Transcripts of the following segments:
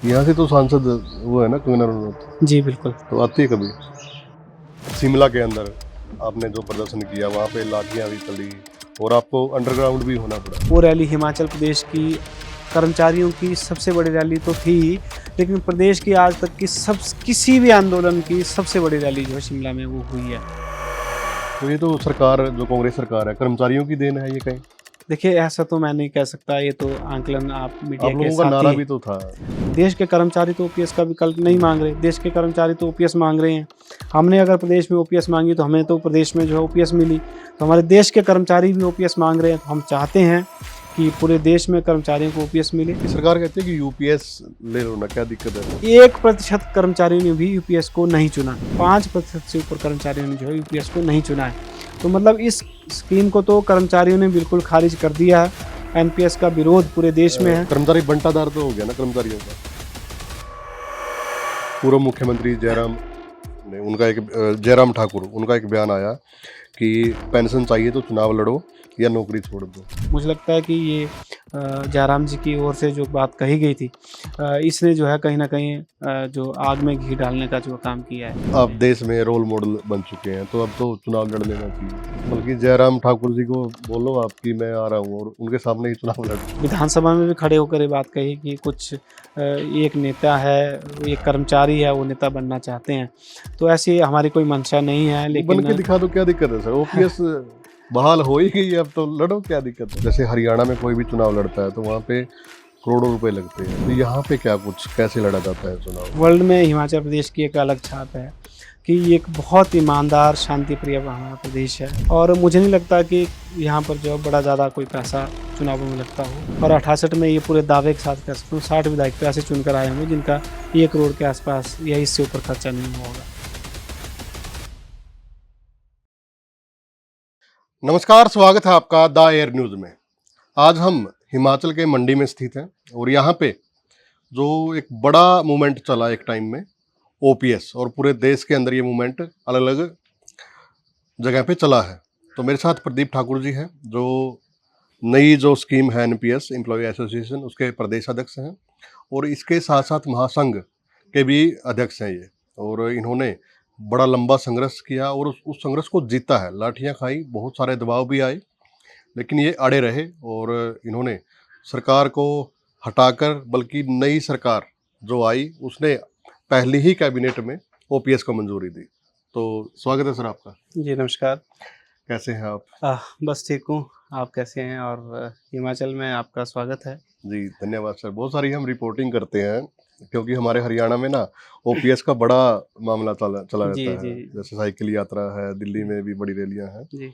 यहाँ से तो सांसद वो है ना, कंगना रनौत, जी, बिल्कुल। तो आती है कभी? शिमला के अंदर आपने जो प्रदर्शन किया, वहाँ पे लाठियाँ भी चली और आपको अंडरग्राउंड भी होना पड़ा। वो रैली हिमाचल प्रदेश की कर्मचारियों की सबसे बड़ी रैली तो थी ही, लेकिन प्रदेश की आज तक की सब किसी भी आंदोलन की सबसे बड़ी रैली जो है शिमला में वो हुई है। तो ये तो सरकार, जो कांग्रेस सरकार है, कर्मचारियों की देन है ये कहीं? देखिए, ऐसा तो मैं नहीं कह सकता, ये तो आंकलन आप मीडिया आप के लोगों का साथ नारा ही। भी तो था। देश के कर्मचारी तो ओपीएस का विकल्प नहीं मांग रहे, देश के कर्मचारी तो ओपीएस मांग रहे हैं। हमने अगर प्रदेश में ओपीएस मांगी तो हमें तो प्रदेश में जो है ओपीएस मिली, तो हमारे देश के कर्मचारी भी ओपीएस मांग रहे हैं। तो हम चाहते हैं कि पूरे देश में कर्मचारियों को ओपीएस मिले। ये सरकार कहती है कि यूपीएस ले लो ना, क्या दिक्कत है? 1% कर्मचारियों ने भी यूपीएस को नहीं चुना, 5% से ऊपर कर्मचारियों ने जो है यूपीएस को नहीं चुना है। तो मतलब इस स्कीम को तो कर्मचारियों ने बिल्कुल खारिज कर दिया है। एनपीएस का विरोध पूरे देश में है। कर्मचारी बंटाधार तो हो गया ना कर्मचारियों का। पूर्व मुख्यमंत्री जयराम ने उनका एक जयराम ठाकुर, उनका एक बयान आया कि पेंशन चाहिए तो चुनाव लड़ो या नौकरी छोड़ दो। मुझे लगता है कि ये जयराम जी की ओर से जो बात कही गई थी, इसने जो है कहीं न कहीं जो आग में घी डालने का जो काम किया है। आप देश में रोल मॉडल बन चुके हैं, तो अब तो चुनाव लड़ लेना चाहिए। बल्कि जयराम ठाकुर जी को बोलो आप कि मैं आ रहा हूँ और उनके सामने ही चुनाव लड़। विधानसभा में भी खड़े होकर ये बात कही कि कुछ एक नेता है, एक कर्मचारी है, वो नेता बनना चाहते हैं। तो ऐसी हमारी कोई मंशा नहीं है, बन लेकिन के दिखा दो, क्या दिक्कत है सर? ओपीएस बहाल हो ही गई, अब तो लड़ो, क्या दिक्कत है? जैसे हरियाणा में कोई भी चुनाव लड़ता है तो वहाँ पे करोड़ों रुपए लगते हैं, तो यहाँ पे क्या कुछ कैसे लड़ा जाता है चुनाव? वर्ल्ड में हिमाचल प्रदेश की एक अलग छाप है कि ये एक बहुत ईमानदार, शांतिप्रिय हमारा प्रदेश है। और मुझे नहीं लगता कि यहाँ पर जो है बड़ा ज़्यादा कोई पैसा चुनावों में लगता हो। और 68 में ये पूरे दावे के साथ कह सकता हूँ, 60 विधायक तो ऐसे चुनकर आए होंगे जिनका 1 करोड़ के आसपास या इससे ऊपर खर्चा नहीं हुआ होगा। नमस्कार, स्वागत है आपका द एयर न्यूज में। आज हम हिमाचल के मंडी में स्थित हैं और यहाँ पे जो एक बड़ा मूवमेंट चला एक टाइम में, ओपीएस, और पूरे देश के अंदर ये मूवमेंट अलग अलग जगह पे चला है। तो मेरे साथ प्रदीप ठाकुर जी हैं, जो नई जो स्कीम है एनपीएस एम्प्लॉय एसोसिएशन, उसके प्रदेश अध्यक्ष हैं और इसके साथ साथ महासंघ के भी अध्यक्ष हैं ये। और इन्होंने बड़ा लंबा संघर्ष किया और उस संघर्ष को जीता है। लाठियाँ खाई, बहुत सारे दबाव भी आए, लेकिन ये अड़े रहे और इन्होंने सरकार को हटाकर, बल्कि नई सरकार जो आई उसने पहली ही कैबिनेट में ओपीएस को मंजूरी दी। तो स्वागत है सर आपका। जी, नमस्कार। कैसे हैं आप? बस ठीक हूँ, आप कैसे हैं? और हिमाचल में आपका स्वागत है। जी, धन्यवाद सर। बहुत सारी हम रिपोर्टिंग करते हैं क्योंकि हमारे हरियाणा में ना ओपीएस का बड़ा मामला चला चला जी, रहता जी, है। जैसे साइकिल यात्रा है, दिल्ली में भी बड़ी रैलियां हैं, जी।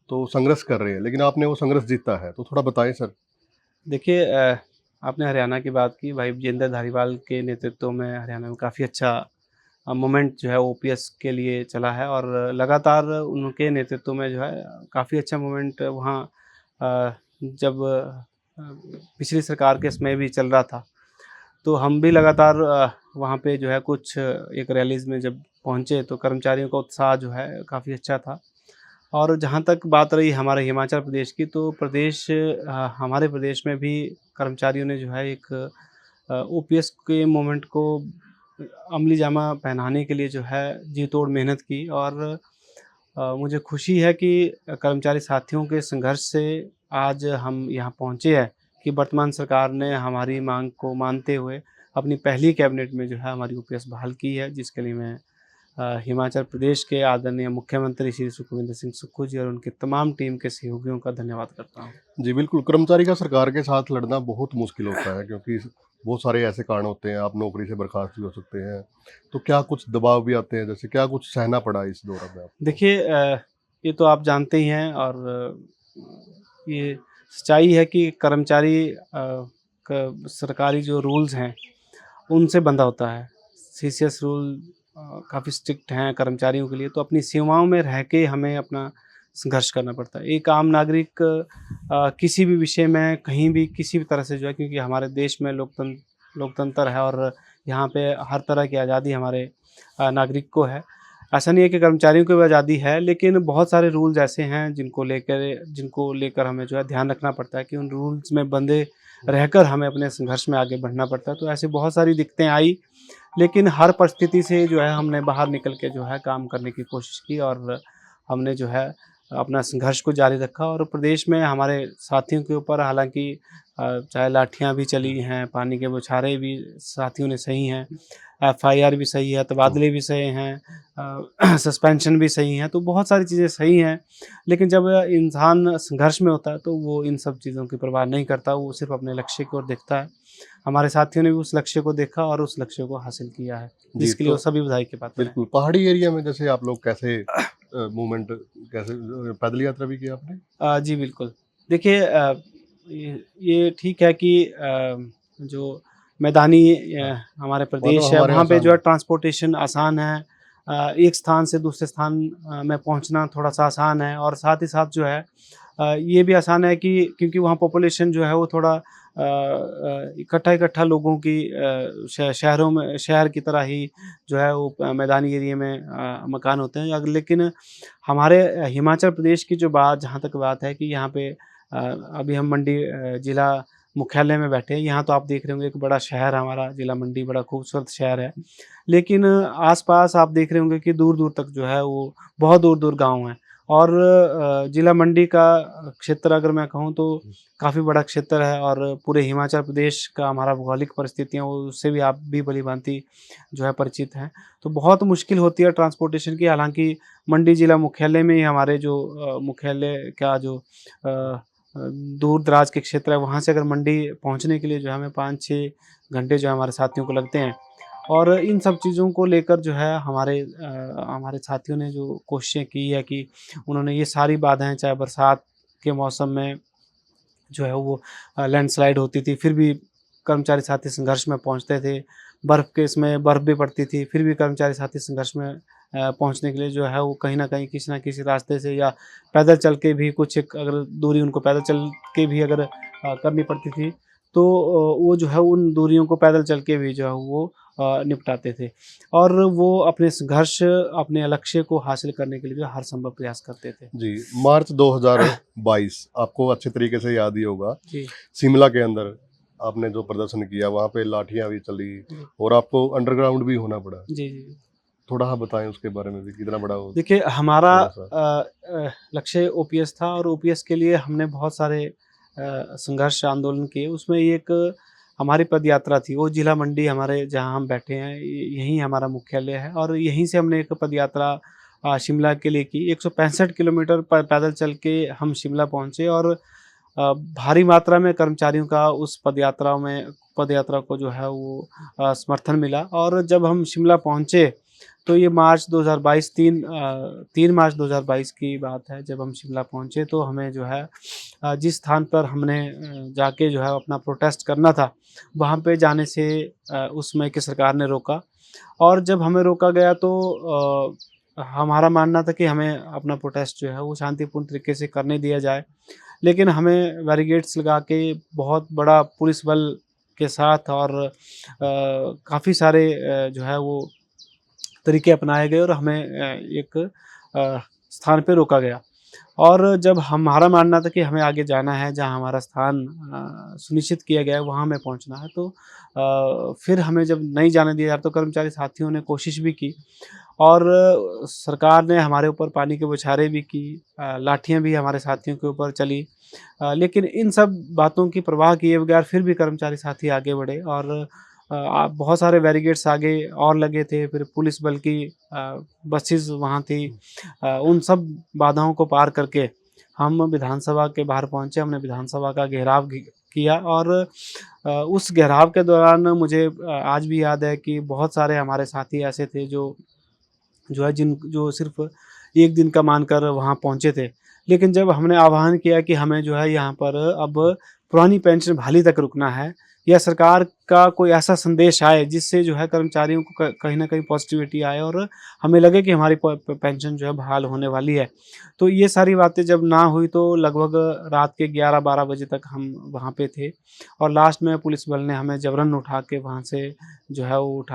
तो संघर्ष कर रहे हैं, लेकिन आपने वो संघर्ष जीता है, तो थोड़ा बताएं सर। देखिए, आपने हरियाणा की बात की, भाई विजेंद्र धारीवाल के नेतृत्व में हरियाणा में काफ़ी अच्छा मूवमेंट जो है ओपीएस के लिए चला है। और लगातार उनके नेतृत्व में जो है काफ़ी अच्छा मूवमेंट वहाँ जब पिछली सरकार के समय भी चल रहा था, तो हम भी लगातार वहाँ पे जो है कुछ एक रैलीज़ में जब पहुँचे तो कर्मचारियों का उत्साह जो है काफ़ी अच्छा था। और जहाँ तक बात रही हमारे हिमाचल प्रदेश की, तो हमारे प्रदेश में भी कर्मचारियों ने जो है एक ओपीएस के मूवमेंट को अमली जामा पहनाने के लिए जो है जी तोड़ मेहनत की। और मुझे खुशी है कि कर्मचारी साथियों के संघर्ष से आज हम यहाँ पहुँचे हैं कि वर्तमान सरकार ने हमारी मांग को मानते हुए अपनी पहली कैबिनेट में जो है हमारी ओपीएस बहाल की है, जिसके लिए मैं हिमाचल प्रदेश के आदरणीय मुख्यमंत्री श्री सुखविंदर सिंह सुक्खू जी और उनकी तमाम टीम के सहयोगियों का धन्यवाद करता हूँ। जी बिल्कुल, कर्मचारी का सरकार के साथ लड़ना बहुत मुश्किल होता है क्योंकि बहुत सारे ऐसे कारण होते हैं, आप नौकरी से बर्खास्त भी हो सकते हैं, तो क्या कुछ दबाव भी आते हैं? जैसे क्या कुछ सहना पड़ा इस दौरान में आपको? देखिए, ये तो आप जानते ही हैं। और ये सच्चाई है कि कर्मचारी सरकारी जो रूल्स हैं उनसे बंधा होता है। सीसीएस रूल काफ़ी स्ट्रिक्ट हैं कर्मचारियों के लिए, तो अपनी सीमाओं में रह के हमें अपना संघर्ष करना पड़ता है। एक आम नागरिक किसी भी विषय में कहीं भी किसी भी तरह से जो है, क्योंकि हमारे देश में लोकतंत्र है और यहाँ पे हर तरह की आज़ादी हमारे नागरिक को है। ऐसा नहीं है कि कर्मचारियों को भी आज़ादी है, लेकिन बहुत सारे रूल्स ऐसे हैं जिनको लेकर हमें जो है ध्यान रखना पड़ता है कि उन रूल्स में बंधे रहकर हमें अपने संघर्ष में आगे बढ़ना पड़ता है। तो ऐसी बहुत सारी दिक्कतें आई, लेकिन हर परिस्थिति से जो है हमने बाहर निकल के जो है काम करने की कोशिश की और हमने जो है अपना संघर्ष को जारी रखा। और प्रदेश में हमारे साथियों के ऊपर हालाँकि चाहे लाठियाँ भी चली हैं, पानी के बौछारें भी साथियों ने सही हैं, एफआईआर भी सही है, तबादले भी सही हैं, सस्पेंशन भी सही हैं, तो बहुत सारी चीज़ें सही हैं। लेकिन जब इंसान संघर्ष में होता है तो वो इन सब चीज़ों की परवाह नहीं करता, वो सिर्फ़ अपने लक्ष्य की ओर देखता है। हमारे साथियों ने भी उस लक्ष्य को देखा और उस लक्ष्य को हासिल किया है, जी, जिसके लिए वो तो सभी बधाई के पात्र हैं। बिल्कुल, पहाड़ी एरिया में जैसे आप लोग कैसे मूवमेंट कैसे पैदल यात्रा भी की आपने? जी बिल्कुल। देखिए ये ठीक है कि जो मैदानी हाँ, हमारे वहाँ तो प्रदेश है, हमारे वहाँ पे आसान जो है है। ट्रांसपोर्टेशन आसान है। एक स्थान से दूसरे स्थान में पहुँचना थोड़ा-सा आसान है और साथ ही साथ जो है ये भी आसान है कि क्योंकि वहाँ पॉपुलेशन जो है वो थोड़ा इकट्ठा-इकट्ठा लोगों की शहरों में शहर की तरह ही जो है वो मैदानी एरिया में मकान होते हैं। लेकिन हमारे हिमाचल प्रदेश की जो बात जहाँ तक बात है कि यहाँ पे अभी हम मंडी ज़िला मुख्यालय में बैठे हैं। यहाँ तो आप देख रहे होंगे एक बड़ा शहर है हमारा ज़िला मंडी, बड़ा खूबसूरत शहर है। लेकिन आस-पास आप देख रहे होंगे कि दूर-दूर तक जो है वो बहुत दूर-दूर गाँव हैं और ज़िला मंडी का क्षेत्र अगर मैं कहूँ तो काफ़ी बड़ा क्षेत्र है और पूरे हिमाचल प्रदेश का हमारा भौगोलिक परिस्थितियाँ वो उससे भी आप भी भली-भाँति जो है परिचित हैं। तो बहुत मुश्किल होती है ट्रांसपोर्टेशन की, हालाँकि मंडी ज़िला मुख्यालय में ही हमारे जो मुख्यालय का जो दूर-दराज के क्षेत्र है, वहाँ से अगर मंडी पहुँचने के लिए जो है हमें 5-6 घंटे जो है हमारे साथियों को लगते हैं। और इन सब चीज़ों को लेकर जो है हमारे साथियों ने जो कोशिशें की है कि उन्होंने ये सारी बाधाएँ चाहे बरसात के मौसम में जो है वो लैंडस्लाइड होती थी, फिर भी कर्मचारी साथी संघर्ष में पहुँचते थे। बर्फ़ के इसमें बर्फ़ भी पड़ती थी, फिर भी कर्मचारी साथी संघर्ष में पहुँचने के लिए जो है वो कहीं न कहीं किसी न किसी रास्ते से या पैदल चल के भी कुछ एक अगर दूरी उनको पैदल चल के भी अगर करनी पड़ती थी, तो वो जो है उन दूरियों को पैदल चल के भी जो है वो निपटाते थे। और वो अपने संघर्ष, अपने लक्ष्य को हासिल करने के लिए जो हर संभव प्रयास करते थे। जी, मार्च 2022 आपको अच्छे तरीके से याद ही होगा। जी, शिमला के अंदर आपने जो प्रदर्शन किया, वहाँ पे लाठियाँ भी चली जी। और आपको अंडरग्राउंड भी होना पड़ा। जी, जी, जी। थोड़ा हाँ बताएँ उसके बारे में भी, कितना बड़ा वो देखिए हमारा थोड़ा-सा? लक्ष्य ओपीएस था और ओपीएस के लिए हमने बहुत सारे संघर्ष आंदोलन किए। उसमें एक हमारी पदयात्रा थी, वो जिला मंडी हमारे जहाँ हम बैठे हैं यहीं हमारा मुख्यालय है और यहीं से हमने एक पदयात्रा शिमला के लिए की। 165 किलोमीटर पैदल चल के हम शिमला पहुँचे और भारी मात्रा में कर्मचारियों का उस पदयात्रा को जो है वो समर्थन मिला और जब हम शिमला पहुँचे तो ये मार्च 2022 3 मार्च 2022 की बात है। जब हम शिमला पहुँचे तो हमें जो है जिस स्थान पर हमने जाके जो है अपना प्रोटेस्ट करना था, वहाँ पे जाने से उस समय की सरकार ने रोका और जब हमें रोका गया तो हमारा मानना था कि हमें अपना प्रोटेस्ट जो है वो शांतिपूर्ण तरीके से करने दिया जाए। लेकिन हमें बैरिकेड्स लगा के बहुत बड़ा पुलिस बल के साथ और काफ़ी सारे जो है वो तरीके अपनाए गए और हमें एक स्थान पे रोका गया। और जब हमारा मानना था कि हमें आगे जाना है, जहाँ हमारा स्थान सुनिश्चित किया गया है, वहाँ हमें पहुँचना है, तो फिर हमें जब नहीं जाने दिया तो कर्मचारी साथियों ने कोशिश भी की और सरकार ने हमारे ऊपर पानी के बौछारें भी की, लाठियाँ भी हमारे साथियों के ऊपर चली। लेकिन इन सब बातों की परवाह किए बगैर फिर भी कर्मचारी साथी आगे बढ़े और बहुत सारे बैरिकेड्स आगे और लगे थे, फिर पुलिस बल की बसेज़ वहाँ थी। उन सब बाधाओं को पार करके हम विधानसभा के बाहर पहुँचे, हमने विधानसभा का घेराव किया और उस घेराव के दौरान मुझे आज भी याद है कि बहुत सारे हमारे साथी ऐसे थे जो सिर्फ़ 1 दिन का मानकर वहाँ पहुँचे थे। लेकिन जब हमने आह्वान किया कि हमें जो है यहाँ पर अब पुरानी पेंशन बहाली तक रुकना है या सरकार का कोई ऐसा संदेश आए जिससे जो है कर्मचारियों को कहीं न कहीं पॉज़िटिविटी आए और हमें लगे कि हमारी पेंशन जो है बहाल होने वाली है। तो ये सारी बातें जब ना हुई तो लगभग रात के 11-12 बजे तक हम वहाँ पे थे और लास्ट में पुलिस बल ने हमें जबरन उठा के वहाँ से जो है वो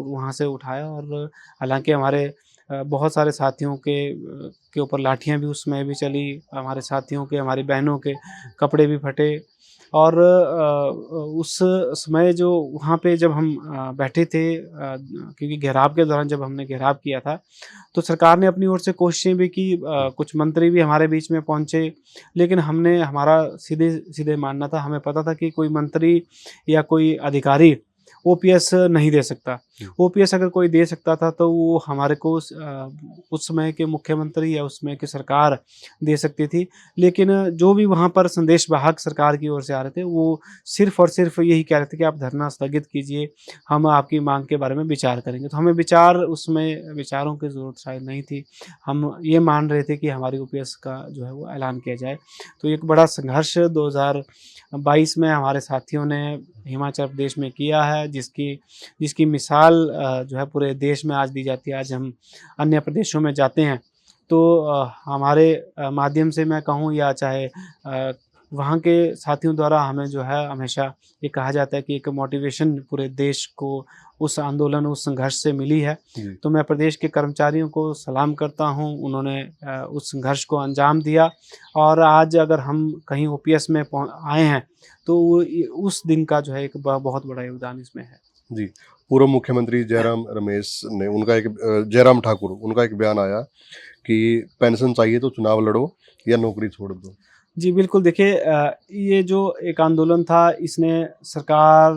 वहाँ से उठाया और हालाँकि हमारे बहुत सारे साथियों के ऊपर लाठियाँ भी उस समय भी चली, हमारे साथियों के, हमारी बहनों के कपड़े भी फटे और उस समय जो वहाँ पे जब हम बैठे थे, क्योंकि घेराव के दौरान जब हमने घेराव किया था, तो सरकार ने अपनी ओर से कोशिशें भी की, कुछ मंत्री भी हमारे बीच में पहुँचे, लेकिन हमारा सीधे सीधे मानना था, हमें पता था कि कोई मंत्री या कोई अधिकारी ओपीएस नहीं दे सकता। ओपीएस अगर कोई दे सकता था तो वो हमारे को उस समय के मुख्यमंत्री या उस समय की सरकार दे सकती थी। लेकिन जो भी वहाँ पर संदेशवाहक सरकार की ओर से आ रहे थे, वो सिर्फ़ और सिर्फ़ यही कह रहे थे कि आप धरना स्थगित कीजिए, हम आपकी माँग के बारे में विचार करेंगे। तो हमें उसमें विचारों की ज़रूरत शायद नहीं थी। हम ये मान रहे थे कि हमारी ओपीएस का जो है वो ऐलान किया जाए। तो एक बड़ा संघर्ष 2022 में हमारे साथियों ने हिमाचल प्रदेश में किया है, जिसकी मिसाल जो है पूरे देश में आज दी जाती है। आज हम अन्य प्रदेशों में जाते हैं तो हमारे माध्यम से मैं कहूँ या चाहे वहाँ के साथियों द्वारा हमें जो है हमेशा ये कहा जाता है कि एक मोटिवेशन पूरे देश को उस आंदोलन, उस संघर्ष से मिली है। तो मैं प्रदेश के कर्मचारियों को सलाम करता हूँ, उन्होंने उस संघर्ष को अंजाम दिया और आज अगर हम कहीं ओपीएस में आए हैं तो उस दिन का जो है एक बहुत बड़ा योगदान इसमें है। जी, पूर्व मुख्यमंत्री जयराम ठाकुर उनका एक बयान आया कि पेंशन चाहिए तो चुनाव लड़ो या नौकरी छोड़ दो। जी, बिल्कुल देखिए, ये जो एक आंदोलन था इसने सरकार,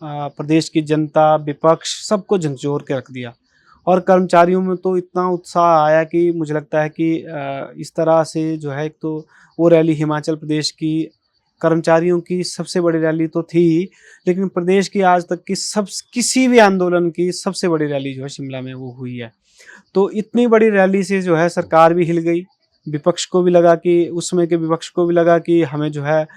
प्रदेश की जनता, विपक्ष सबको झकझोर के रख दिया और कर्मचारियों में तो इतना उत्साह आया कि मुझे लगता है कि इस तरह से जो है, एक तो वो रैली हिमाचल प्रदेश की कर्मचारियों की सबसे बड़ी रैली तो थी ही, लेकिन प्रदेश की आज तक की किसी भी आंदोलन की सबसे बड़ी रैली जो है शिमला में वो हुई है। तो इतनी बड़ी रैली से जो है सरकार भी हिल गई, विपक्ष को भी लगा कि उस समय के विपक्ष को भी लगा कि हमें जो है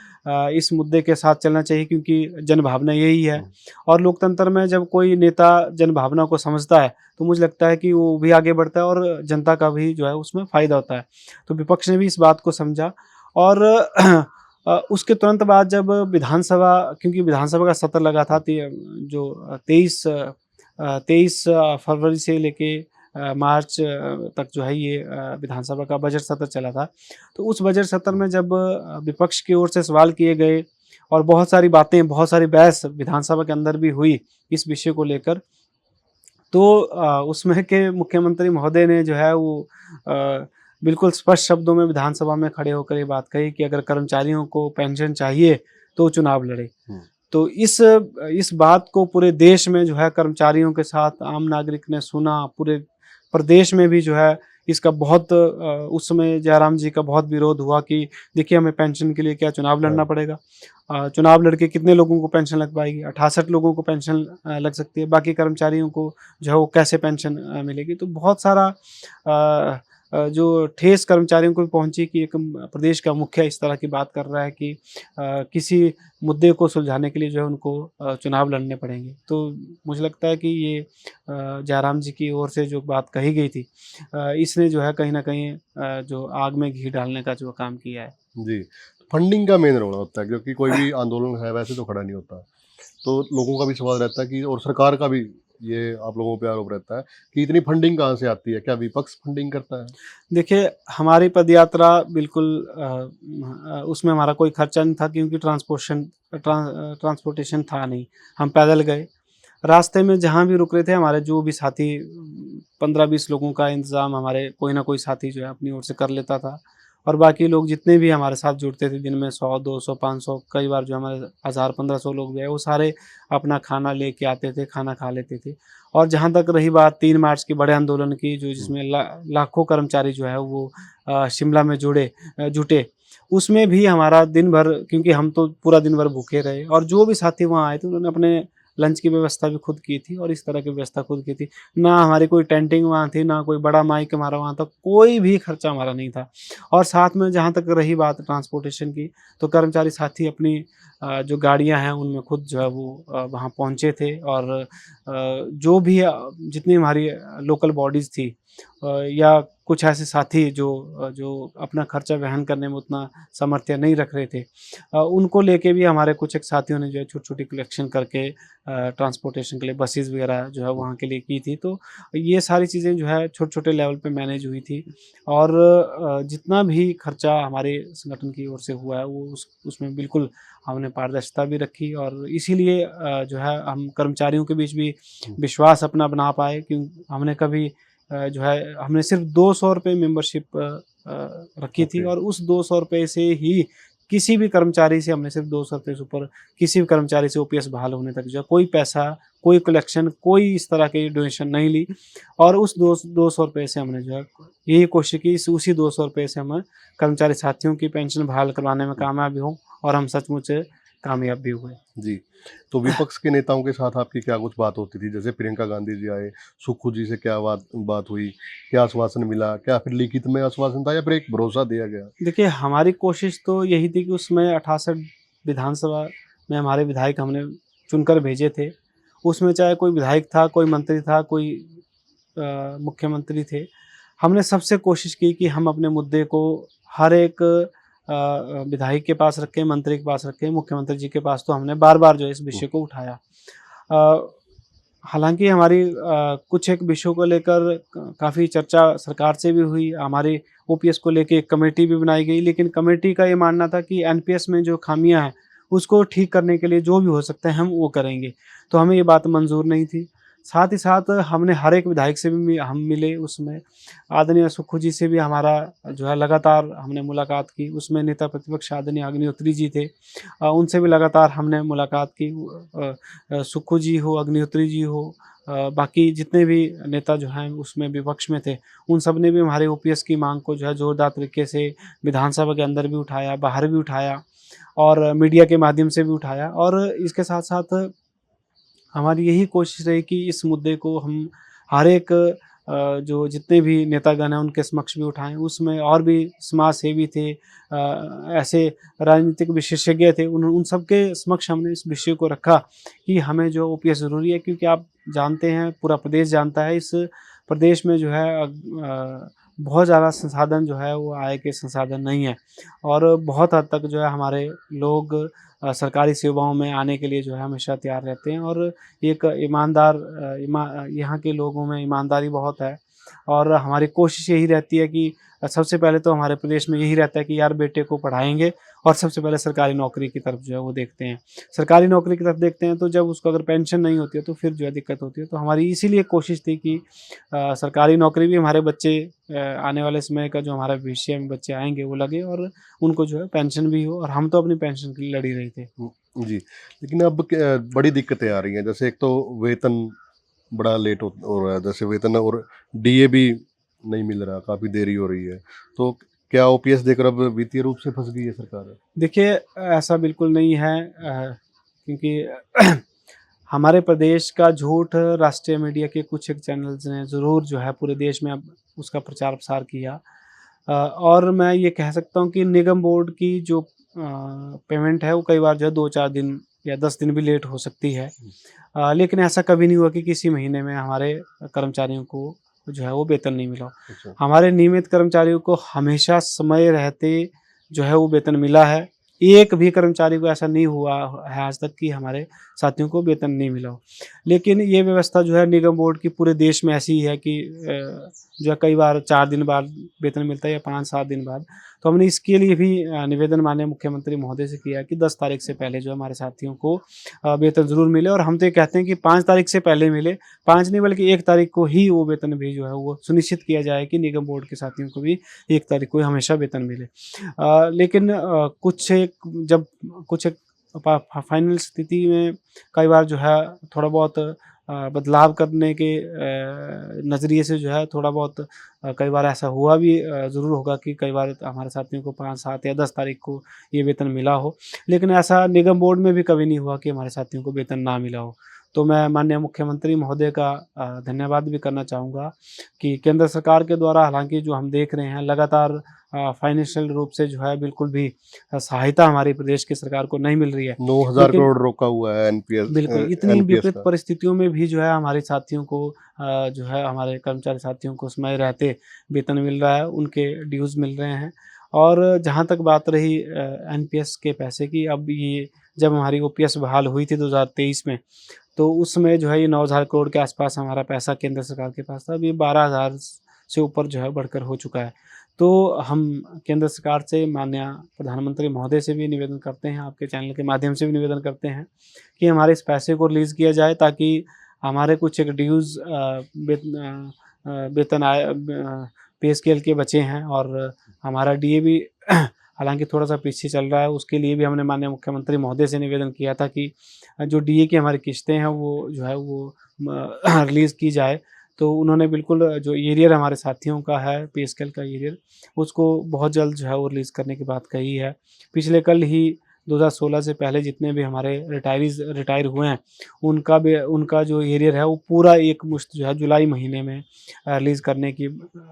इस मुद्दे के साथ चलना चाहिए क्योंकि जनभावना यही है। और लोकतंत्र में जब कोई नेता जनभावना को समझता है तो मुझे लगता है कि वो भी आगे बढ़ता है और जनता का भी जो है उसमें फ़ायदा होता है। तो विपक्ष ने भी इस बात को समझा और उसके तुरंत बाद जब क्योंकि विधानसभा का सत्र लगा था, जो 23 फरवरी से लेके मार्च तक जो है ये विधानसभा का बजट सत्र चला था। तो उस बजट सत्र में जब विपक्ष की ओर से सवाल किए गए और बहुत सारी बातें, बहुत सारी बहस विधानसभा के अंदर भी हुई इस विषय को लेकर, तो उसमें के मुख्यमंत्री महोदय ने जो है वो बिल्कुल स्पष्ट शब्दों में विधानसभा में खड़े होकर ये बात कही कि अगर कर्मचारियों को पेंशन चाहिए तो चुनाव लड़े। तो इस बात को पूरे देश में जो है कर्मचारियों के साथ आम नागरिक ने सुना, पूरे प्रदेश में भी जो है इसका बहुत उस समय जयराम जी का बहुत विरोध हुआ कि देखिए हमें पेंशन के लिए क्या चुनाव लड़ना पड़ेगा, चुनाव लड़के कितने लोगों को पेंशन लग पाएगी, 68 लोगों को पेंशन लग सकती है, बाकी कर्मचारियों को जो है वो कैसे पेंशन मिलेगी। तो बहुत सारा जो ठेस कर्मचारियों को भी पहुंची कि एक प्रदेश का मुखिया इस तरह की बात कर रहा है कि किसी मुद्दे को सुलझाने के लिए जो है उनको चुनाव लड़ने पड़ेंगे। तो मुझे लगता है कि ये जयराम जी की ओर से जो बात कही गई थी, इसने जो है कहीं न कहीं जो आग में घी डालने का जो काम किया है। जी, फंडिंग का मेन रोल होता है क्योंकि कोई भी आंदोलन है वैसे तो खड़ा नहीं होता। तो लोगों का भी सवाल रहता है कि और सरकार का भी ये आप लोगों पे आरोप रहता है कि इतनी फंडिंग कहाँ से आती है? क्या विपक्ष फंडिंग करता है? देखिए, हमारी पदयात्रा बिल्कुल उसमें हमारा कोई खर्चा नहीं था क्योंकि ट्रांसपोर्टेशन था नहीं, हम पैदल गए। रास्ते में जहाँ भी रुक रहे थे हमारे जो भी साथी, 15-20 लोगों का इंतज़ाम हमारे कोई ना कोई साथी जो है अपनी ओर से कर लेता था और बाकी लोग जितने भी हमारे साथ जुड़ते थे दिन में 100, 200, 500, कई बार जो हमारे 1000-1500 लोग जो है वो सारे अपना खाना लेके आते थे, खाना खा लेते थे। और जहाँ तक रही बात 3 मार्च के बड़े आंदोलन की, जो जिसमें लाखों कर्मचारी जो है वो शिमला में जुटे, उसमें भी हमारा दिन भर, क्योंकि हम तो पूरा दिन भर भूखे रहे और जो भी साथी वहाँ आए थे उन्होंने अपने लंच की व्यवस्था भी खुद की थी और इस तरह की व्यवस्था खुद की थी। ना हमारी कोई टेंटिंग वहाँ थी, ना कोई बड़ा माइक हमारा वहाँ था, कोई भी खर्चा हमारा नहीं था। और साथ में जहाँ तक रही बात ट्रांसपोर्टेशन की, तो कर्मचारी साथी अपनी जो गाड़ियाँ हैं उनमें खुद जो है वो वहाँ पहुँचे थे और जो भी जितनी हमारी लोकल बॉडीज़ थी या कुछ ऐसे साथी जो अपना खर्चा वहन करने में उतना सामर्थ्य नहीं रख रहे थे, उनको लेके भी हमारे कुछ एक साथियों ने जो है छोटी-छोटी कलेक्शन करके ट्रांसपोर्टेशन के लिए बसेज़ वगैरह जो है वहाँ के लिए की थी। तो ये सारी चीज़ें जो है छोटे-छोटे लेवल पे मैनेज हुई थी और जितना भी खर्चा हमारे संगठन की ओर से हुआ है वो उसमें बिल्कुल हमने पारदर्शिता भी रखी और इसीलिए जो है हम कर्मचारियों के बीच भी विश्वास अपना बना पाए क्यों हमने कभी जो है हमने सिर्फ ₹200 मेंबरशिप रखी थी ओके। और उस ₹200 से ही किसी भी कर्मचारी से हमने सिर्फ ₹200 से ऊपर किसी भी कर्मचारी से ओपीएस बहाल होने तक जो है कोई पैसा, कोई कलेक्शन, कोई इस तरह की डोनेशन नहीं ली और उस ₹200 से हमने जो है यही कोशिश की इस उसी ₹200 से हम कर्मचारी साथियों की पेंशन बहाल करवाने में कामयाब हों और हम सचमुच कामयाब भी हुए। जी, तो विपक्ष के नेताओं के साथ आपकी क्या कुछ बात होती थी? जैसे प्रियंका गांधी जी आए, सुक्खू जी से क्या बात बात हुई? क्या आश्वासन मिला? क्या फिर लिखित में आश्वासन था या फिर एक भरोसा दिया गया? देखिए, हमारी कोशिश तो यही थी कि उसमें 68 विधानसभा में हमारे विधायक हमने चुनकर भेजे थे। उसमें चाहे कोई विधायक था, कोई मंत्री था, कोई मुख्यमंत्री थे। हमने सबसे कोशिश की कि हम अपने मुद्दे को हर एक विधायक के पास रखें, मंत्री के पास रखें, मुख्यमंत्री जी के पास तो हमने बार-बार जो है इस विषय को उठाया। अ, हालाँकि हमारी कुछ एक विषयों को लेकर काफ़ी चर्चा सरकार से भी हुई, हमारी ओपीएस को लेके एक कमेटी भी बनाई गई, लेकिन कमेटी का ये मानना था कि एनपीएस में जो खामियाँ हैं, उसको ठीक करने के लिए जो भी हो सकता है हम वो करेंगे। तो हमें ये बात मंज़ूर नहीं थी। साथ ही साथ हमने हर एक विधायक से भी हम मिले उसमें, आदरणीय सुक्खू जी से भी हमारा जो है लगातार हमने मुलाकात की, उसमें नेता प्रतिपक्ष आदरणीय अग्निहोत्री जी थे। उनसे भी लगातार हमने मुलाकात की। सुक्खू जी हो, अग्निहोत्री जी हो, बाकी जितने भी नेता जो हैं उसमें विपक्ष में थे, उन सब ने भी हमारे ओपीएस की माँग को जो है ज़ोरदार तरीके से विधानसभा के अंदर भी उठाया, बाहर भी उठाया और मीडिया के माध्यम से भी उठाया और इसके साथ-साथ हमारी यही कोशिश रही कि इस मुद्दे को हम हर एक जो जितने भी नेतागण हैं उनके समक्ष भी उठाएँ। उसमें और भी समाज सेवी थे, ऐसे राजनीतिक विशेषज्ञ थे, उन सबके समक्ष हमने इस विषय को रखा कि हमें जो ओपीएस ज़रूरी है क्योंकि आप जानते हैं, पूरा प्रदेश जानता है, इस प्रदेश में जो है बहुत ज़्यादा संसाधन जो है वो आय के संसाधन नहीं है और बहुत हद तक जो है हमारे लोग सरकारी सेवाओं में आने के लिए जो है हमेशा तैयार रहते हैं और एक ईमानदार यहाँ के लोगों में ईमानदारी बहुत है और हमारी कोशिश यही रहती है कि सबसे पहले तो हमारे प्रदेश में यही रहता है कि यार बेटे को पढ़ाएँगे और सबसे पहले सरकारी नौकरी की तरफ जो है वो देखते हैं। सरकारी नौकरी की तरफ देखते हैं तो जब उसको अगर पेंशन नहीं होती है तो फिर जो है दिक्कत होती है। तो हमारी इसीलिए कोशिश थी कि सरकारी नौकरी भी हमारे बच्चे आने वाले समय का जो हमारा भविष्य में बच्चे आएँगे वो लगे और उनको जो है पेंशन भी हो और हम तो अपनी पेंशन के लिए लड़ ही रहे थे। जी, लेकिन अब बड़ी दिक्कतें आ रही हैं। जैसे एक तो वेतन बड़ा लेट हो रहा है, जैसे वेतन और डीए भी नहीं मिल रहा, काफ़ी देरी हो रही है। तो क्या ओपीएस देकर अब वित्तीय रूप से फँस गई है सरकार? देखिए ऐसा बिल्कुल नहीं है क्योंकि हमारे प्रदेश का झूठ राष्ट्रीय मीडिया के कुछ एक चैनल्स ने ज़रूर जो है पूरे देश में अब उसका प्रचार-प्रसार किया। और मैं ये कह सकता हूँ कि निगम बोर्ड की जो पेमेंट है वो कई बार जो है 2-4 दिन या 10 दिन भी लेट हो सकती है। लेकिन ऐसा कभी नहीं हुआ कि किसी महीने में हमारे कर्मचारियों को जो है वो वेतन नहीं मिला हो। अच्छा। हमारे नियमित कर्मचारियों को हमेशा समय रहते जो है वो वेतन मिला है। एक भी कर्मचारी को ऐसा नहीं हुआ है आज तक कि हमारे साथियों को वेतन नहीं मिला हो। लेकिन ये व्यवस्था जो है निगम बोर्ड की पूरे देश में ऐसी ही है कि जो है कई बार 4 दिन बाद वेतन मिलता है या 5-7 दिन बाद। तो हमने इसके लिए भी निवेदन माननीय मुख्यमंत्री महोदय से किया है कि 10 तारीख से पहले जो है हमारे साथियों को वेतन ज़रूर मिले और हम तो ये कहते हैं कि 5 तारीख से पहले मिले, 5 नहीं बल्कि 1 तारीख को ही वो वेतन भी जो है वो सुनिश्चित किया जाए कि निगम बोर्ड के साथियों को भी 1 तारीख को ही हमेशा वेतन मिले। लेकिन कुछ एक फाइनल स्थिति में कई बार जो है थोड़ा बहुत बदलाव करने के नज़रिए से जो है थोड़ा बहुत कई बार ऐसा हुआ भी ज़रूर होगा कि कई बार हमारे साथियों को 5, 7 या 10 तारीख को ये वेतन मिला हो। लेकिन ऐसा निगम बोर्ड में भी कभी नहीं हुआ कि हमारे साथियों को वेतन ना मिला हो। तो मैं माननीय मुख्यमंत्री महोदय का धन्यवाद भी करना चाहूँगा कि केंद्र सरकार के द्वारा हालाँकि जो हम देख रहे हैं लगातार फाइनेंशियल रूप से जो है बिल्कुल भी सहायता हमारे प्रदेश की सरकार को नहीं मिल रही है। 9,000 लेकिन करोड़ रोका हुआ है एनपीएस बिल्कुल, इतनी एनपीएस विपरीत का। परिस्थितियों में भी जो है हमारे साथियों को जो है हमारे कर्मचारी साथियों को समय रहते वेतन मिल रहा है, उनके ड्यूज़ मिल रहे हैं। और जहाँ तक बात रही एनपीएस के पैसे की, अब ये जब हमारी ओपीएस बहाल हुई थी 2023 में, तो उस समय जो है ये 9,000 करोड़ के आसपास हमारा पैसा केंद्र सरकार के पास था। अब ये 12,000 से ऊपर जो है बढ़कर हो चुका है। तो हम केंद्र सरकार से माननीय प्रधानमंत्री महोदय से भी निवेदन करते हैं, आपके चैनल के माध्यम से भी निवेदन करते हैं कि हमारे इस पैसे को रिलीज़ किया जाए ताकि हमारे कुछ एक ड्यूज़ वेतन पे स्केल के बचे हैं और हमारा डीए भी हालाँकि थोड़ा-सा पीछे चल रहा है। उसके लिए भी हमने माननीय मुख्यमंत्री महोदय से निवेदन किया था कि जो डीए की हमारी किश्तें हैं वो जो है वो रिलीज़ की जाए। तो उन्होंने बिल्कुल जो एरियर हमारे साथियों का है पे स्केल का एरियर, उसको बहुत जल्द जो है वो रिलीज़ करने की बात कही है। पिछले कल ही 2016 से पहले जितने भी हमारे रिटायर हुए हैं, उनका जो एरियर है वो पूरा एकमुश्त जो है जुलाई महीने में रिलीज़ करने की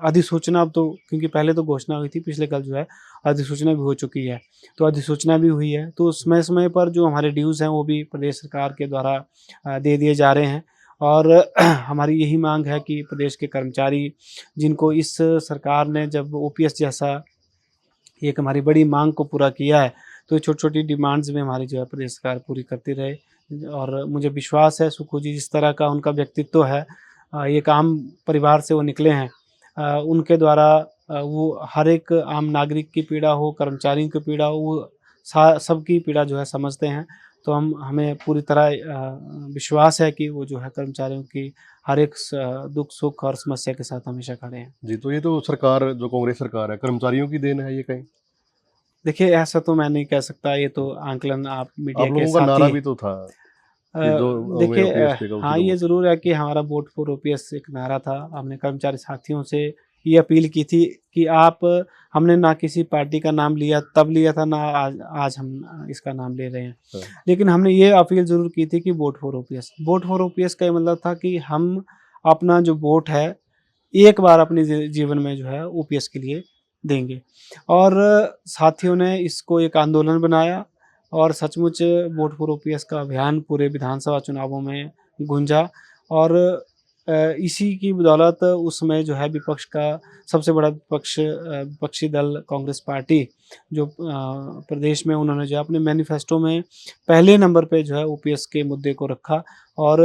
अधिसूचना, अब तो क्योंकि पहले तो घोषणा हुई थी, पिछले कल जो है अधिसूचना भी हो चुकी है। तो अधिसूचना भी हुई है, तो समय-समय पर जो हमारे ड्यूज़ हैं वो भी प्रदेश सरकार के द्वारा दे दिए जा रहे हैं। और हमारी यही माँग है कि प्रदेश के कर्मचारी जिनको इस सरकार ने जब ओपीएस जैसा एक हमारी बड़ी माँग को पूरा किया है, तो छोटी-छोटी डिमांड्स में हमारी जो है प्रदेश सरकार पूरी करती रहे। और मुझे विश्वास है सुक्खू जी जिस तरह का उनका व्यक्तित्व है, एक आम परिवार से वो निकले हैं। उनके द्वारा वो हर एक आम नागरिक की पीड़ा हो, कर्मचारियों की पीड़ा हो, वो सबकी पीड़ा जो है समझते हैं। तो हमें पूरी तरह विश्वास है कि वो जो है कर्मचारियों की हर एक दुख-सुख और समस्या के साथ हमेशा खड़े हैं। जी, तो ये तो सरकार जो कांग्रेस सरकार है, कर्मचारियों की देन है ये कहीं? देखिए, ऐसा तो मैं नहीं कह सकता, ये तो आंकलन आप मीडिया आप के लोगों का नारा साथी। भी तो था अ, कि जो हमें देखिए ओपीएस देगा उसी हाँ, को ये वोट। ज़रूर है कि हमारा वोट फॉर ओपीएस एक नारा था। हमने कर्मचारी साथियों से ये अपील की थी कि आप, हमने ना किसी पार्टी का नाम लिया तब लिया था, ना आज आज हम इसका नाम ले रहे हैं। हाँ। लेकिन हमने ये अपील ज़रूर की थी कि vote for OPS. Vote for OPS का ये मतलब था कि हम अपना जो वोट है, एक बार अपने जीवन में जो है ओपीएस के लिए देंगे। और साथियों ने इसको एक आंदोलन बनाया और सचमुच वोट फॉर ओपीएस का अभियान पूरे विधानसभा चुनावों में गूंजा। और इसी की बदौलत उस समय जो है विपक्ष का सबसे बड़ा विपक्षी दल कांग्रेस पार्टी जो प्रदेश में, उन्होंने जो है अपने मैनिफेस्टो में पहले नंबर पे जो है ओपीएस के मुद्दे को रखा। और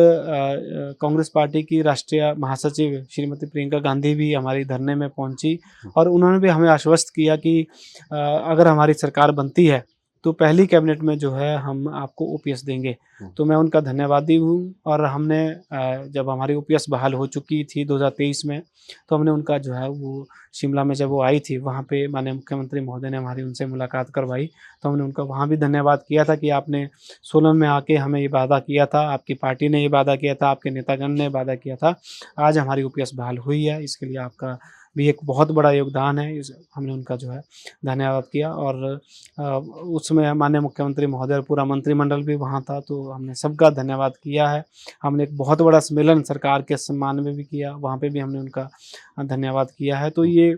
कांग्रेस पार्टी की राष्ट्रीय महासचिव श्रीमती प्रियंका गांधी भी हमारी धरने में पहुंची और उन्होंने भी हमें आश्वस्त किया कि अगर हमारी सरकार बनती है तो पहली कैबिनेट में जो है हम आपको ओपीएस देंगे। तो मैं उनका धन्यवादी हूँ। और हमने जब हमारी ओपीएस बहाल हो चुकी थी 2023 में, तो हमने उनका जो है वो शिमला में जब वो आई थी, वहाँ पे माननीय मुख्यमंत्री महोदय ने हमारी उनसे मुलाकात करवाई। तो हमने उनका वहाँ भी धन्यवाद किया था कि आपने सोलन में आके हमें ये वादा किया था, आपकी पार्टी ने ये वादा किया था, आपके नेतागण ने वादा किया था। आज हमारी ओपीएस बहाल हुई है, इसके लिए आपका भी एक बहुत बड़ा योगदान है। हमने उनका जो है धन्यवाद किया। और उस समय माननीय मुख्यमंत्री महोदय और पूरा मंत्रिमंडल भी वहाँ था, तो हमने सबका धन्यवाद किया है। हमने एक बहुत बड़ा सम्मेलन सरकार के सम्मान में भी किया, वहाँ पे भी हमने उनका धन्यवाद किया है। तो ये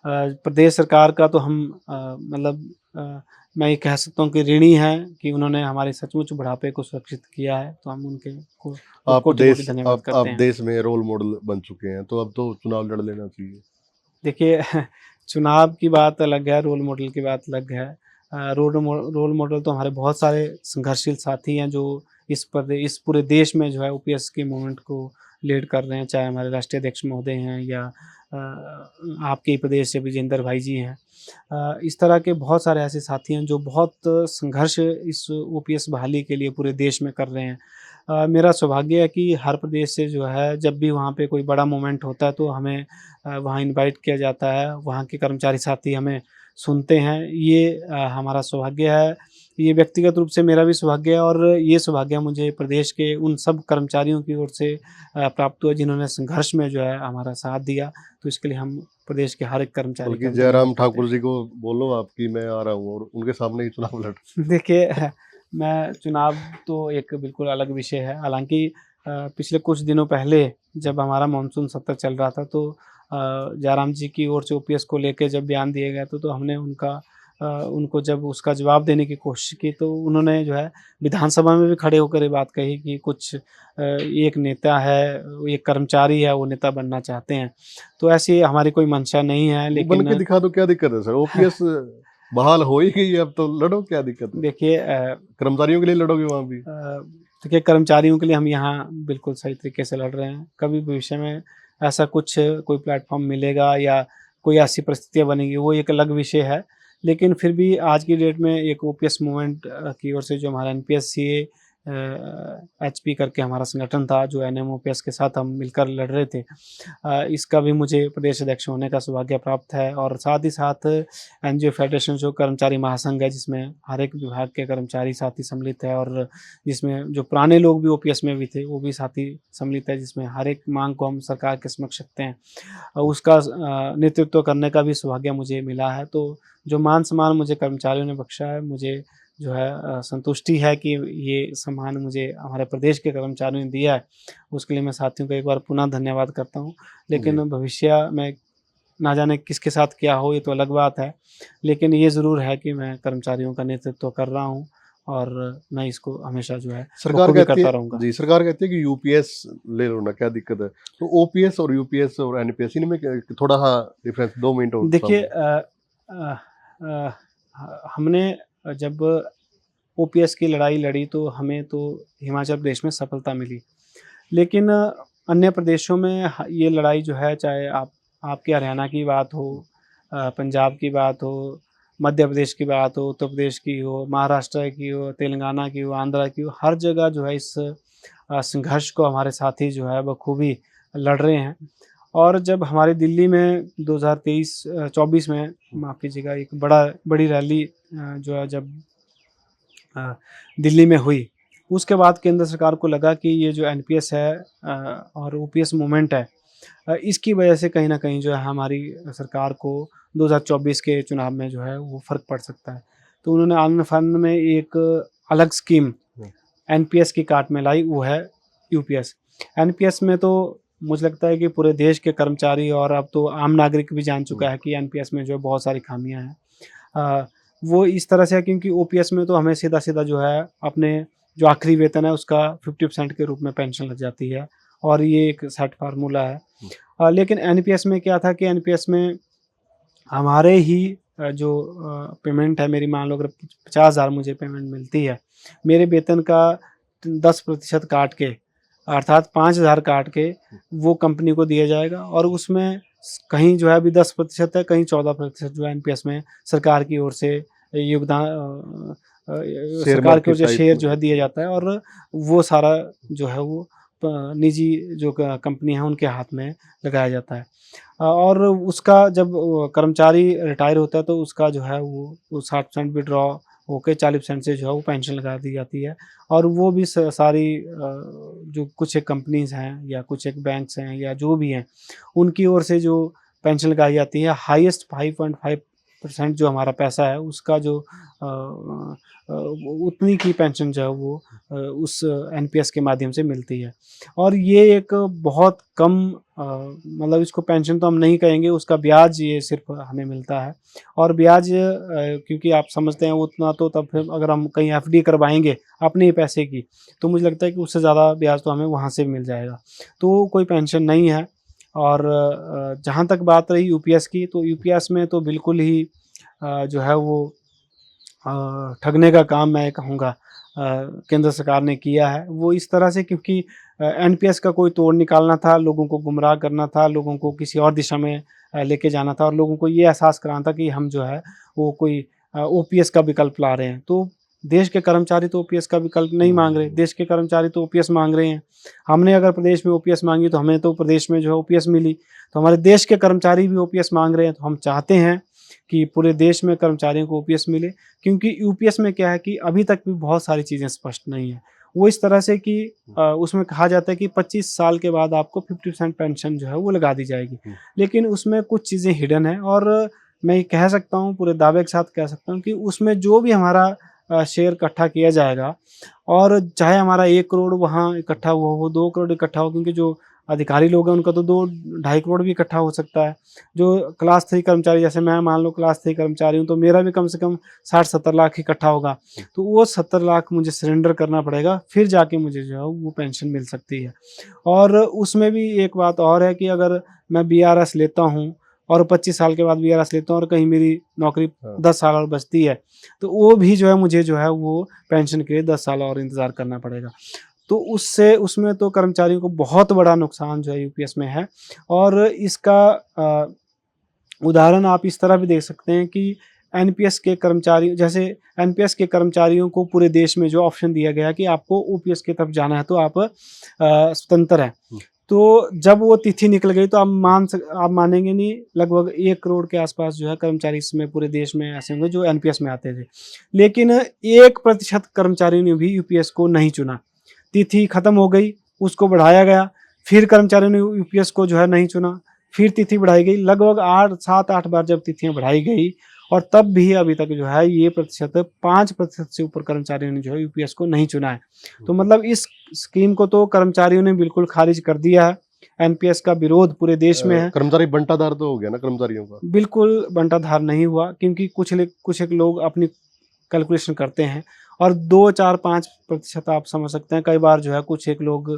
प्रदेश सरकार का तो हम मतलब मैं ये कह सकता हूँ कि ऋणी हैं कि उन्होंने हमारे सचमुच बुढ़ापे को सुरक्षित किया है। तो हम उनके को कोटि-कोटि धन्यवाद करते आप हैं। देश में रोल मॉडल बन चुके हैं, तो अब तो चुनाव लड़ लेना चाहिए। देखिए चुनाव की बात अलग है, रोल मॉडल की बात अलग है। रोल मॉडल तो हमारे बहुत सारे संघर्षशील साथी हैं जो इस पूरे देश में जो है ओपीएस के मूवमेंट को लीड कर रहे हैं, चाहे हमारे राष्ट्रीय अध्यक्ष महोदय हैं या आपके ही प्रदेश से विजेंद्र भाई जी हैं। इस तरह के बहुत सारे ऐसे साथी हैं जो बहुत संघर्ष इस ओपीएस बहाली के लिए पूरे देश में कर रहे हैं। मेरा सौभाग्य है कि हर प्रदेश से जो है जब भी वहाँ पे कोई बड़ा मूवमेंट होता है तो हमें वहाँ इनवाइट किया जाता है, वहाँ के कर्मचारी साथी हमें सुनते हैं। ये हमारा सौभाग्य है, ये व्यक्तिगत रूप से मेरा भी सौभाग्य है। और ये सौभाग्य मुझे प्रदेश के उन सब कर्मचारियों की ओर से प्राप्त हुआ जिन्होंने संघर्ष में जो है हमारा साथ दिया। तो इसके लिए हम प्रदेश के हर एक कर्मचारी बल्कि का जयराम धन्यवाद करते ठाकुर हैं। जी को बोलो आप कि मैं आ रहा हूँ और उनके सामने ही चुनाव लड़। देखिए मैं चुनाव तो एक बिल्कुल अलग विषय है। हालाँकि पिछले कुछ दिनों पहले जब हमारा मानसून सत्र चल रहा था तो जयराम जी की ओर से ओपीएस को लेके जब बयान दिए गए तो हमने उनको जब उसका जवाब देने की कोशिश की तो उन्होंने जो है विधानसभा में भी खड़े होकर ये बात कही कि कुछ एक नेता है, एक कर्मचारी है, वो नेता बनना चाहते हैं। तो ऐसी हमारी कोई मंशा नहीं है, वो बन के लेकिन दिखा दो, क्या दिक्कत है सर? ओपीएस बहाल हो ही गई है, अब तो लड़ो, क्या दिक्कत है? देखिए कर्मचारियों के लिए लड़ोगे वहां भी? देखिए कर्मचारियों के लिए हम यहाँ बिल्कुल सही तरीके से लड़ रहे हैं। कभी भविष्य में ऐसा कुछ कोई प्लेटफ़ॉर्म मिलेगा या कोई ऐसी परिस्थितियाँ बनेंगी, वो एक अलग विषय है। लेकिन फिर भी आज की डेट में एक ओपीएस मूवमेंट की ओर से जो हमारा एनपीएस-सीए एचपी करके हमारा संगठन था, जो एनएम-ओपीएस के साथ हम मिलकर लड़ रहे थे। इसका भी मुझे प्रदेश अध्यक्ष होने का सौभाग्य प्राप्त है और साथ ही साथ एनजीओ फेडरेशन जो कर्मचारी महासंघ है, जिसमें हर एक विभाग के कर्मचारी साथी सम्मिलित है और जिसमें जो पुराने लोग भी ओपीएस में भी थे, वो भी साथी सम्मिलित है, जिसमें हर एक मांग को हम सरकार के समक्ष रखते हैं। उसका नेतृत्व करने का भी सौभाग्य मुझे मिला है। तो जो मान-सम्मान मुझे कर्मचारियों ने बख्शा है, मुझे जो है संतुष्टि है कि ये सम्मान मुझे हमारे प्रदेश के कर्मचारियों ने दिया है। उसके लिए मैं साथियों का एक बार पुनः धन्यवाद करता हूँ। लेकिन जी। भविष्य में ना जाने किसके साथ क्या हो, ये तो अलग बात है। लेकिन ये ज़रूर है कि मैं कर्मचारियों का नेतृत्व कर रहा हूँ और मैं इसको हमेशा जो है सरकार बखूबी कहती करता है, रहूँगा। जी, सरकार कहती है कि यूपीएस ले लो ना, क्या दिक्कत है? तो ओपीएस और यूपीएस और एनपीएस इनमें थोड़ा सा डिफरेंस 2 मिनट और देखिए समझो। अ, अ, हमने जब ओपीएस की लड़ाई लड़ी तो हमें तो हिमाचल प्रदेश में सफलता मिली। लेकिन अन्य प्रदेशों में ये लड़ाई जो है, चाहे आपके हरियाणा की बात हो, पंजाब की बात हो, मध्य प्रदेश की बात हो, उत्तर प्रदेश की हो, महाराष्ट्र की हो, तेलंगाना की हो, आंध्रा की हो, हर जगह जो है इस संघर्ष को हमारे साथी जो है बखूबी लड़ रहे हैं। और जब हमारी दिल्ली में 24 में माफ़ कीजिएगा एक बड़ी रैली जो है जब दिल्ली में हुई, उसके बाद केंद्र सरकार को लगा कि ये जो एनपीएस है और ओपीएस मूवमेंट है, इसकी वजह से कहीं न कहीं जो है हमारी सरकार को 2024 के चुनाव में जो है वो फ़र्क पड़ सकता है। तो उन्होंने आनन-फानन में एक अलग स्कीम हुँ, एनपीएस की काट में लाई, वो है यूपीएस। एनपीएस में तो मुझे लगता है कि पूरे देश के कर्मचारी और अब तो आम नागरिक भी जान हुँ, चुका है कि एनपीएस में जो है बहुत सारी खामियाँ हैं। अ, वो इस तरह से है क्योंकि ओपीएस में तो हमें सीधा-सीधा जो है अपने जो आखिरी वेतन है उसका 50% के रूप में पेंशन लग जाती है और ये एक सेट फार्मूला है। हुँ, लेकिन एनपीएस में क्या था कि एनपीएस में हमारे ही जो पेमेंट है मेरी, मान लो अगर 50,000 मुझे पेमेंट मिलती है, मेरे वेतन का 10% काट के अर्थात 5,000 काट के वो कंपनी को दिया जाएगा और उसमें कहीं जो है अभी 10% है, कहीं 14% जो है एनपीएस में सरकार की ओर से योगदान शेयर सरकार की ओर मार्केट से टाइप शेयर में। जो है दिया जाता है और वो सारा जो है वो निजी जो कंपनी है उनके हाथ में लगाया जाता है। और उसका जब कर्मचारी रिटायर होता है तो उसका जो है वो 60% विथड्रॉ होके 40% से जो है वो पेंशन लगा दी जाती है और वो भी सारी जो कुछ एक कंपनीज़ हैं या कुछ एक बैंक्स हैं या जो भी हैं, उनकी ओर से जो पेंशन लगाई जाती है, हाईएस्ट 5.5% जो हमारा पैसा है उसका जो उतनी की पेंशन जो है वो उस एनपीएस के माध्यम से मिलती है। और ये एक बहुत कम मतलब इसको पेंशन तो हम नहीं कहेंगे, उसका ब्याज ये सिर्फ़ हमें मिलता है और ब्याज क्योंकि आप समझते हैं उतना तो तब फिर अगर हम कहीं एफडी करवाएँगे अपने ही पैसे की, तो मुझे लगता है कि उससे ज़्यादा ब्याज तो हमें वहाँ से मिल जाएगा। तो कोई पेंशन नहीं है और जहाँ तक बात रही यूपीएस की, तो यूपीएस में तो बिल्कुल ही जो है वो ठगने का काम मैं कहूँगा केंद्र सरकार ने किया है। वो इस तरह से क्योंकि एनपीएस का कोई तोड़ निकालना था, लोगों को गुमराह करना था, लोगों को किसी और दिशा में लेके जाना था और लोगों को ये एहसास कराना था कि हम जो है वो कोई ओपीएस का विकल्प ला रहे हैं। तो देश के कर्मचारी तो ओपीएस का विकल्प नहीं माँग रहे, देश के कर्मचारी तो ओपीएस माँग रहे हैं। हमने अगर प्रदेश में ओपीएस माँगी तो हमें तो प्रदेश में जो है ओपीएस मिली। तो हमारे देश के कर्मचारी भी ओपीएस माँग रहे हैं, तो हम चाहते हैं कि पूरे देश में कर्मचारियों को ओपीएस मिले क्योंकि यूपीएस में क्या है कि अभी तक भी बहुत सारी चीज़ें स्पष्ट नहीं है। वो इस तरह से कि उसमें कहा जाता है कि 25 साल के बाद आपको 50% पेंशन जो है वो लगा दी जाएगी। हुँ, लेकिन उसमें कुछ चीज़ें हिडन हैं और मैं ये कह सकता हूँ, पूरे दावे के साथ कह सकता हूँ कि उसमें जो भी हमारा शेयर इकट्ठा किया जाएगा और चाहे हमारा 1 करोड़ वहाँ इकट्ठा हुआ हो, 2 करोड़ इकट्ठा हो, क्योंकि जो अधिकारी लोग हैं उनका तो 2 ढाई करोड़ भी इकट्ठा हो सकता है। जो क्लास 3 कर्मचारी, जैसे मैं मान लो क्लास 3 कर्मचारी हूँ, तो मेरा भी कम से कम 60-70 लाख इकट्ठा होगा। तो वो 70 लाख मुझे सरेंडर करना पड़ेगा, फिर जाके मुझे जो है वो पेंशन मिल सकती है। और उसमें भी एक बात और है कि अगर मैं बीआरएस लेता हूँ और 25 साल के बाद बीआरएस लेता हूँ और कहीं मेरी नौकरी हाँ। 10 साल और बचती है, तो वो भी जो है मुझे जो है वो पेंशन के लिए 10 साल और इंतज़ार करना पड़ेगा। तो उससे उसमें तो कर्मचारियों को बहुत बड़ा नुकसान जो है यूपीएस में है। और इसका उदाहरण आप इस तरह भी देख सकते हैं कि एनपीएस के कर्मचारी, जैसे एनपीएस के कर्मचारियों को पूरे देश में जो ऑप्शन दिया गया कि आपको ओपीएस की तरफ जाना है तो आप स्वतंत्र हैं। तो जब वो तिथि निकल गई तो आप मानेंगे नहीं, लगभग 1 करोड़ के आसपास जो है कर्मचारी इसमें पूरे देश में ऐसे होंगे जो एनपीएस में आते थे। लेकिन 1% कर्मचारियों ने भी यूपीएस को नहीं चुना। तिथि खत्म हो गई, उसको बढ़ाया गया, फिर कर्मचारियों ने यूपीएस को जो है नहीं चुना, फिर तिथि बढ़ाई गई। लगभग 7-8 बार जब तिथियां बढ़ाई गई और तब भी अभी तक जो है ये प्रतिशत 5% से ऊपर कर्मचारियों ने जो है यूपीएस को नहीं चुना है। तो मतलब इस स्कीम को तो कर्मचारियों ने बिल्कुल खारिज कर दिया है। एनपीएस का विरोध पूरे देश में है। कर्मचारी बंटाधार तो हो गया ना कर्मचारियों का? बिल्कुल बंटाधार नहीं हुआ, क्योंकि कुछ एक लोग अपनी कैलकुलेशन करते हैं और 2-4-5% आप समझ सकते हैं। कई बार जो है कुछ एक लोग,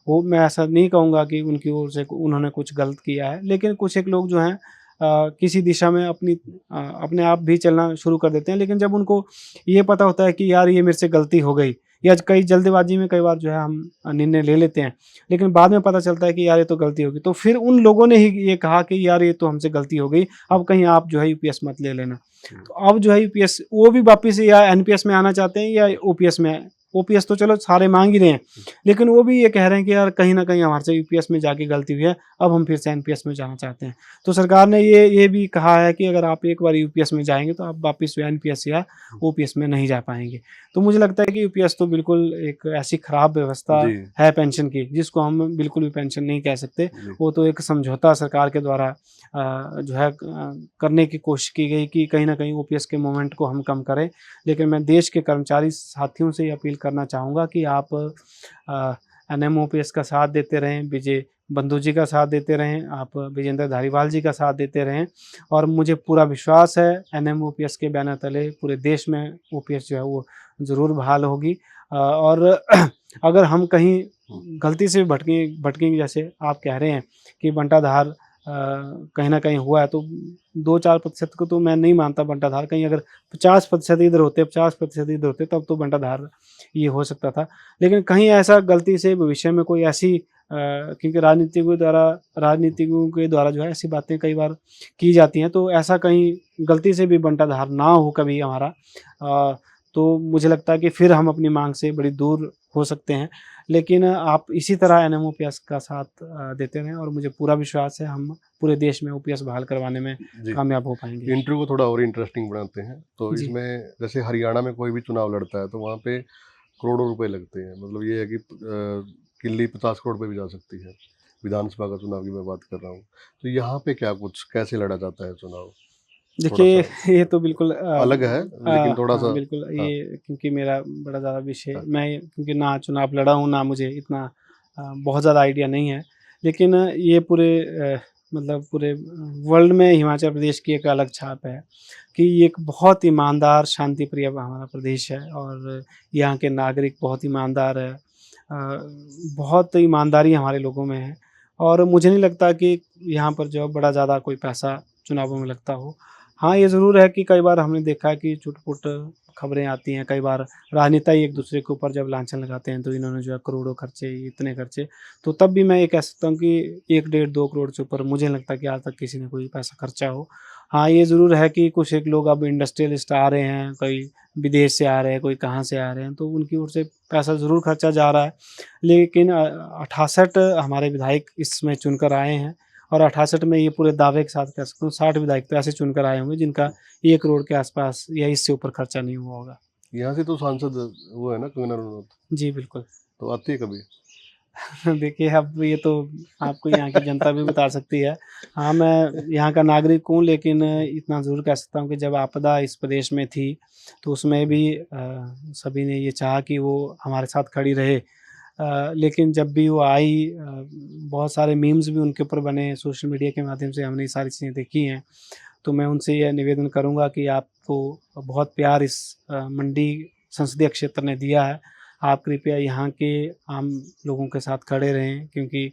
वो मैं ऐसा नहीं कहूँगा कि उनकी ओर से उन्होंने कुछ गलत किया है, लेकिन कुछ एक लोग जो हैं किसी दिशा में अपने आप भी चलना शुरू कर देते हैं। लेकिन जब उनको ये पता होता है कि यार ये मेरे से गलती हो गई, या कई जल्दबाजी में कई बार जो है हम निर्णय ले लेते हैं, लेकिन बाद में पता चलता है कि यार ये तो गलती होगी, तो फिर उन लोगों ने ही ये कहा कि यार ये तो हमसे गलती हो गई, अब कहीं आप जो है यूपीएस मत ले लेना। तो अब जो है यूपीएस वो भी वापस या एनपीएस में आना चाहते हैं या ओपीएस में। ओपीएस तो चलो सारे मांग ही रहे हैं, लेकिन वो भी ये कह रहे हैं कि यार कहीं ना कहीं हमारे से यूपीएस में जाके गलती हुई है, अब हम फिर से एनपीएस में जाना चाहते हैं। तो सरकार ने ये भी कहा है कि अगर आप एक बार यूपीएस में जाएंगे तो आप वापस एनपीएस या ओपीएस में नहीं जा पाएंगे। तो मुझे लगता है कि यूपीएस तो बिल्कुल एक ऐसी खराब व्यवस्था जी। है पेंशन की, जिसको हम बिल्कुल भी पेंशन नहीं कह सकते। जी। वो तो एक समझौता सरकार के द्वारा जो है करने की कोशिश की गई कि कहीं ना कहीं ओपीएस के मोमेंट को हम कम करें। लेकिन मैं देश के कर्मचारी साथियों से ये अपील करना चाहूँगा कि आप एनएमओपीएस का साथ देते रहें, विजय बंधु जी का साथ देते रहें, आप विजेंद्र धारीवाल जी का साथ देते रहें। और मुझे पूरा विश्वास है एनएमओपीएस के बैनर तले पूरे देश में ओपीएस जो है वो ज़रूर बहाल होगी। और अगर हम कहीं गलती से भटकेंगे, जैसे आप कह रहे हैं कि बंटाधार कहीं न कहीं हुआ है, तो 2-4% को तो मैं नहीं मानता बंटाधार। कहीं अगर 50% इधर होते, 50% इधर होते, तब तो बंटाधार ये हो सकता था। लेकिन कहीं ऐसा गलती से भविष्य में कोई ऐसी क्योंकि राजनीतिज्ञों के द्वारा जो है ऐसी बातें कई बार की जाती हैं, तो ऐसा कहीं गलती से भी बंटाधार ना हो कभी हमारा, तो मुझे लगता है कि फिर हम अपनी मांग से बड़ी दूर हो सकते हैं। लेकिन आप इसी तरह एनएमओपीएस का साथ देते रहें और मुझे पूरा विश्वास है हम पूरे देश में ओपीएस बहाल करवाने में जी। कामयाब हो पाएंगे। इंटरव्यू को थोड़ा और इंटरेस्टिंग बनाते हैं। तो जी। इसमें जैसे हरियाणा में कोई भी चुनाव लड़ता है तो वहाँ पे करोड़ों रुपए लगते हैं। मतलब ये है कि किल्ली 50 करोड़ पे भी जा सकती है। विधानसभा का चुनाव की मैं बात कर रहा हूँ। तो यहाँ पे क्या कुछ कैसे लड़ा जाता है चुनाव? देखिए, थोड़ा-सा ये तो बिल्कुल अलग है, लेकिन हाँ, थोड़ा-सा बिल्कुल हाँ, ये क्योंकि मेरा बड़ा ज़्यादा विषय, हाँ, मैं क्योंकि ना चुनाव लड़ा हूँ, ना मुझे इतना बहुत ज़्यादा आइडिया नहीं है। लेकिन ये पूरे मतलब पूरे वर्ल्ड में हिमाचल प्रदेश की एक अलग छाप है कि ये एक बहुत ईमानदार, शांतिप्रिय हमारा प्रदेश है और यहाँ के नागरिक बहुत ईमानदार है। बहुत ईमानदारी हमारे लोगों में है और मुझे नहीं लगता कि यहाँ पर जो है बड़ा ज़्यादा कोई पैसा चुनावों में लगता हो। हाँ, ये ज़रूर है कि कई बार हमने देखा है कि छुट-पुट खबरें आती हैं, कई बार राजनेता ही एक-दूसरे के ऊपर जब लांछन लगाते हैं, तो इन्होंने जो है करोड़ों खर्चे, इतने खर्चे। तो तब भी मैं ये कह सकता हूँ कि 1 डेढ़ 2 करोड़ से ऊपर मुझे नहीं लगता कि आज तक किसी ने कोई पैसा खर्चा हो। हाँ, ये ज़रूर है कि कुछ एक लोग अब इंडस्ट्रियलिस्ट आ रहे हैं, कोई विदेश से आ रहे हैं, कोई कहाँ से आ रहे हैं, तो उनकी ओर से पैसा ज़रूर खर्चा जा रहा है। लेकिन 68 हमारे विधायक इसमें चुनकर आए हैं और 68 में ये पूरे दावे के साथ कह सकता हूँ 60 विधायक तो ऐसे चुनकर आए होंगे जिनका 1 करोड़ के आसपास या इससे ऊपर खर्चा नहीं हुआ होगा। यहाँ से तो सांसद वो है ना कंगना रनौत, जी, बिल्कुल। तो आती है कभी? देखिए, अब ये तो आपको यहाँ की जनता भी बता सकती है। हाँ, मैं यहाँ का नागरिक हूँ, लेकिन इतना ज़रूर कह सकता हूँ कि जब आपदा इस प्रदेश में थी, तो उसमें भी सभी ने ये चाहा कि वो हमारे साथ खड़ी रहे। लेकिन जब भी वो आई, बहुत सारे मीम्स भी उनके ऊपर बने, सोशल मीडिया के माध्यम से हमने ये सारी चीज़ें देखी हैं। तो मैं उनसे यह निवेदन करूँगा कि आपको बहुत प्यार इस मंडी संसदीय क्षेत्र ने दिया है। आप कृपया यहाँ के आम लोगों के साथ खड़े रहें, क्योंकि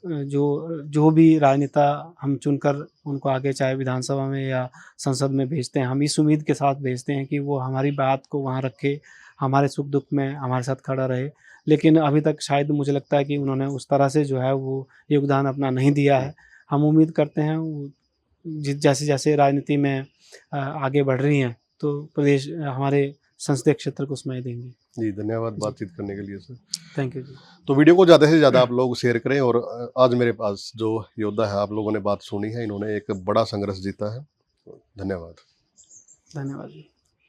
जो जो भी राजनेता हम चुनकर उनको आगे चाहे विधानसभा में या संसद में भेजते हैं, हम इस उम्मीद के साथ भेजते हैं कि वो हमारी बात को वहाँ रखे, हमारे सुख-दुःख में हमारे साथ खड़ा रहे। लेकिन अभी तक शायद मुझे लगता है कि उन्होंने उस तरह से जो है वो योगदान अपना नहीं दिया है। हम उम्मीद करते हैं वो जैसे-जैसे राजनीति में आगे बढ़ रही हैं, तो प्रदेश हमारे संसदीय क्षेत्र को उसमें देंगे। जी, धन्यवाद जी, बातचीत करने के लिए सर। थैंक यू जी। तो वीडियो को ज़्यादा से ज़्यादा आप लोग शेयर करें, और आज मेरे पास जो योद्धा है, आप लोगों ने बात सुनी है, इन्होंने एक बड़ा संघर्ष जीता है। धन्यवाद। धन्यवाद जी।